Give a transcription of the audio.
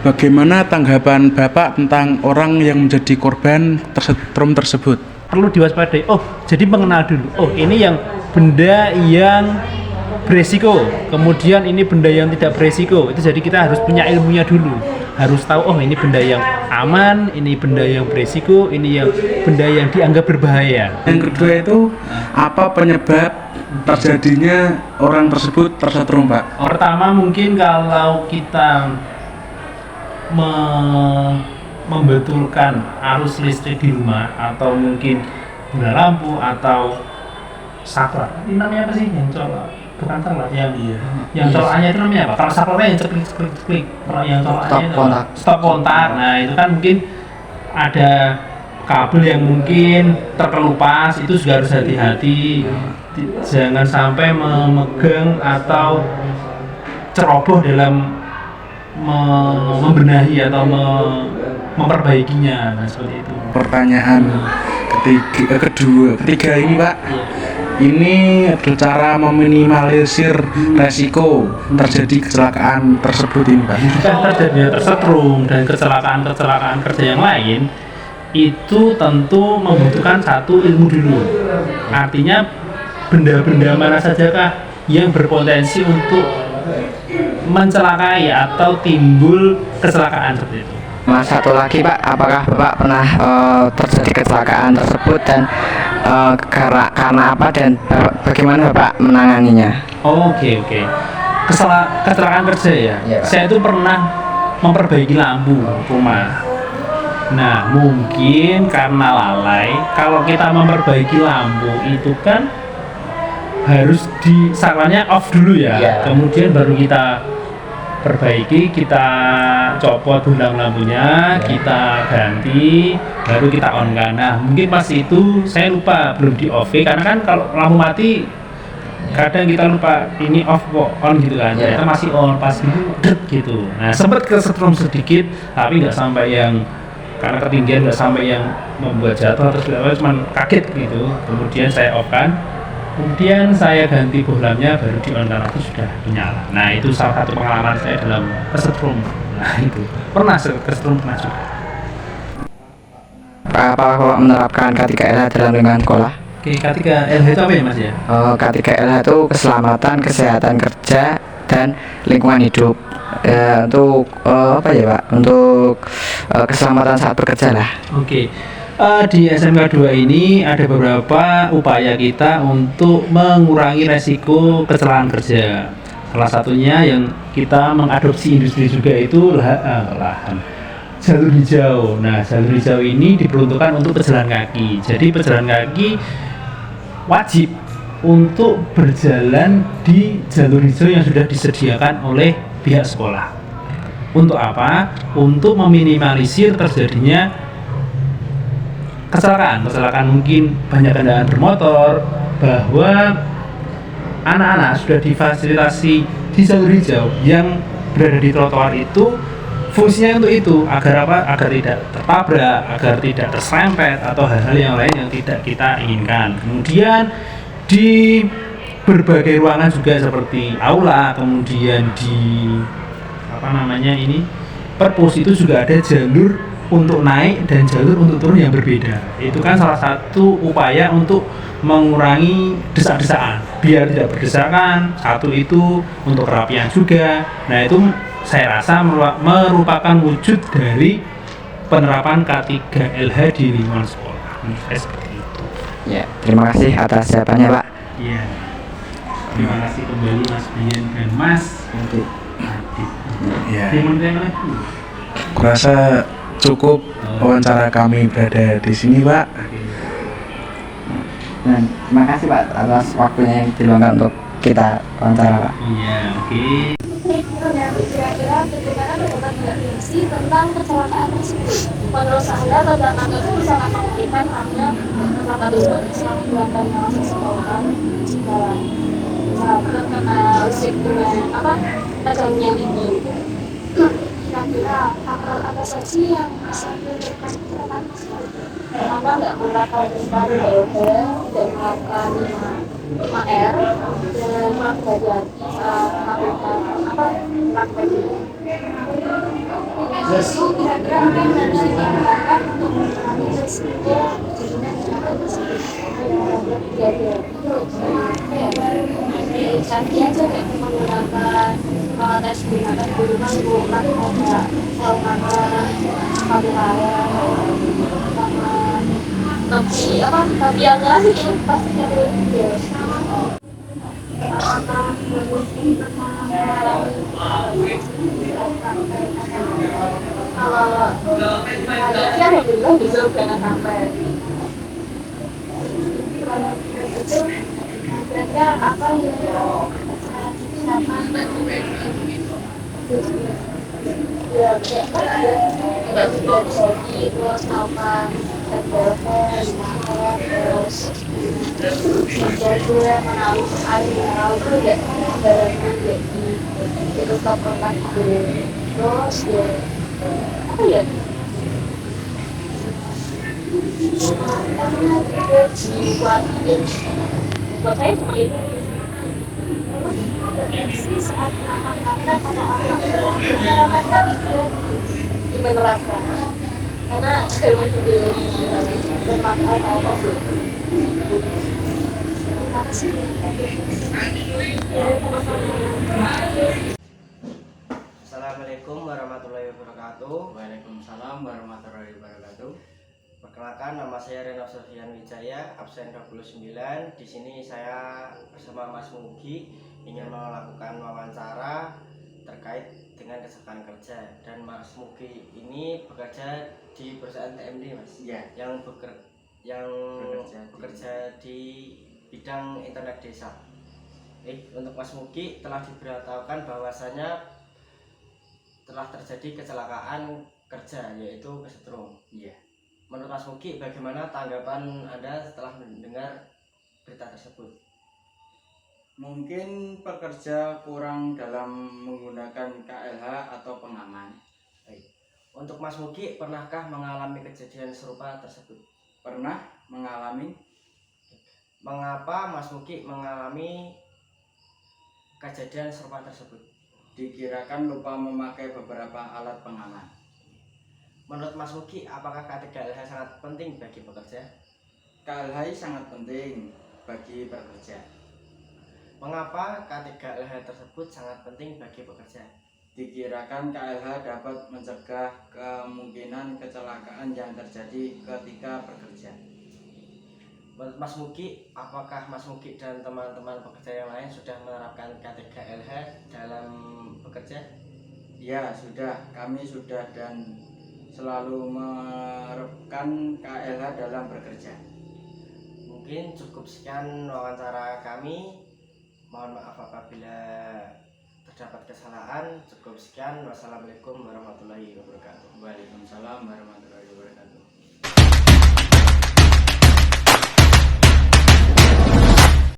Bagaimana tanggapan Bapak tentang orang yang menjadi korban setrum tersebut? Perlu diwaspadai. Oh, jadi mengenal dulu. Oh, ini yang benda yang beresiko. Kemudian ini benda yang tidak beresiko. Itu jadi kita harus punya ilmunya dulu. Harus tahu, oh ini benda yang aman, ini benda yang beresiko, ini yang benda yang dianggap berbahaya. Yang kedua itu apa penyebab terjadinya orang tersebut tersetrum, Pak? Pertama mungkin kalau kita membetulkan arus listrik di rumah atau mungkin guna lampu atau saklar. Ini namanya apa sih? Yang colok, bukan saklar, yang colokannya itu namanya apa? Kalau saklarnya yang ceklik. Kalau yang colokannya itu stop kontak. Nah, itu kan mungkin ada kabel yang mungkin terkelupas, itu juga harus hati-hati. Jangan sampai memegang atau ceroboh dalam membenahi atau memperbaikinya. Nah, seperti itu. Pertanyaan ketiga ini, Pak. Ini adalah cara meminimalisir resiko terjadi kecelakaan tersebut ini, Pak. Jika terjadinya tersetrum dan kecelakaan kerja yang lain, itu tentu membutuhkan satu ilmu dulu. Artinya benda-benda mana sajakah yang berpotensi untuk mencelakai atau timbul kecelakaan seperti itu. Mas, satu lagi Pak, apakah Bapak pernah terjadi kecelakaan tersebut dan karena apa dan bagaimana Bapak menanganinya? Oke. Kecelakaan kerja ya? Iya, Pak. Saya itu pernah memperbaiki lampu rumah. Nah, mungkin karena lalai, kalau kita memperbaiki lampu itu kan harus saklarnya off dulu ya. Kemudian baru kita perbaiki, kita copot bohlam lampunya, kita ganti, baru kita on kan. Nah, mungkin pas itu saya lupa belum di off karena kan kalau lampu mati kadang kita lupa ini off on gitu kan. Ternyata masih on pas itu gitu. Nah, sempat kesetrum sedikit tapi nggak sampai yang karena ketinggian, nggak sampai yang membuat jatuh atau cuman kaget gitu. Kemudian saya off kan. Kemudian saya ganti bohlamnya baru di on karena itu sudah menyala. Nah, itu salah satu pengalaman saya dalam kesetrum. Nah, itu pernah kesetrum pernah juga. Apa Bapak menerapkan K3LH dalam lingkungan sekolah? Oke, K3LH itu apa ya Mas ya? K3LH itu keselamatan, kesehatan kerja, dan lingkungan hidup. Untuk apa ya Pak? Untuk keselamatan saat bekerja lah. Oke. Di SMK 2 ini ada beberapa upaya kita untuk mengurangi resiko kecelakaan kerja. Salah satunya yang kita mengadopsi industri juga itu lahan jalur hijau. Nah, jalur hijau ini diperuntukkan untuk pejalan kaki. Jadi pejalan kaki wajib untuk berjalan di jalur hijau yang sudah disediakan oleh pihak sekolah. Untuk apa? Untuk meminimalisir terjadinya kecelakaan mungkin banyak kendaraan bermotor, bahwa anak-anak sudah difasilitasi di jalur hijau yang berada di trotoar itu fungsinya untuk itu, agar apa? Agar tidak tertabrak, agar tidak terserempet atau hal-hal yang lain yang tidak kita inginkan. Kemudian di berbagai ruangan juga seperti aula, kemudian di perpus itu juga ada jalur untuk naik dan jalur untuk turun yang berbeda. Itu kan salah satu upaya untuk mengurangi desak-desakan biar tidak berdesakan. Satu itu untuk kerapian juga. Nah, itu saya rasa merupakan wujud dari penerapan K3LH di lingkungan sekolah. Seperti itu. Ya, terima kasih atas jawabannya Pak. Iya. Terima kasih kembali Mas Bian dan Mas Adit. Ya. Yang lagi. Kurasa cukup wawancara kami berada di sini, Pak. Dan terima kasih Pak atas waktunya yang diluangkan untuk kita wawancara Pak. Iya, oke. Kira-kira bagaimana pendapat Mbak Desi tentang kecelakaan tersebut? Menurut Anda, kecelakaan itu sangat memungkinkan hanya kecelakaan tersebut selama dilakukan masa sekolah jika terkena tajamnya ini. Kira-kira faktor apa saja yang bisa menyebabkan kecelakaan tersebut? Pertama, nggak melakukan KDLH, tidak melakukan 5R, dan melakukan Itu kira-kira apa yang harus dilakukan untuk mengurangi risiko terjadinya kecelakaan tersebut? Canggih aja kayak menggunakan tes gunakan di rumah bukan ada makan kamera sama tapi yang lain pasti ada video kalau ada yang bilang bisa jangan sampai itu kira-kira apa yang ya kayak nggak juga jadi terus apa terus menjaga menaruh air mineral itu ya barangnya jadi itu paparan terus ya apa ya karena juga dikuatin buat saya begitu sih saat makan-makan kalau makan itu menerapkan karena ilmu itu bermanfaat apa sih terima kasih Assalamualaikum warahmatullahi wabarakatuh. Waalaikumsalam warahmatullahi wabarakatuh. Perkenalkan, nama saya Reno Sofian Wijaya, absen 29. Di sini saya bersama Mas Mugi ingin melakukan wawancara terkait dengan kecelakaan kerja. Dan Mas Mugi ini bekerja di perusahaan TMD, Mas. Iya. Yang bekerja di bidang internet desa. Untuk Mas Mugi telah diberitahukan bahwasanya telah terjadi kecelakaan kerja yaitu kesetrum. Iya. Menurut Mas Mugi, bagaimana tanggapan Anda setelah mendengar berita tersebut? Mungkin pekerja kurang dalam menggunakan KLH atau pengaman. Untuk Mas Mugi, pernahkah mengalami kejadian serupa tersebut? Pernah mengalami. Mengapa Mas Mugi mengalami kejadian serupa tersebut? Dikirakan lupa memakai beberapa alat pengaman. Menurut Mas Mugi, apakah K3LH sangat penting bagi pekerja? KLH sangat penting bagi pekerja. Mengapa K3LH tersebut sangat penting bagi pekerja? Dikirakan KLH dapat mencegah kemungkinan kecelakaan yang terjadi ketika bekerja. Menurut Mas Mugi, apakah Mas Mugi dan teman-teman pekerja yang lain sudah menerapkan K3LH dalam bekerja? Ya, sudah. Kami sudah dan selalu menerapkan KLH dalam bekerja. Mungkin cukup sekian wawancara kami. Mohon maaf apabila terdapat kesalahan. Cukup sekian. Wassalamualaikum warahmatullahi wabarakatuh. Waalaikumsalam warahmatullahi wabarakatuh.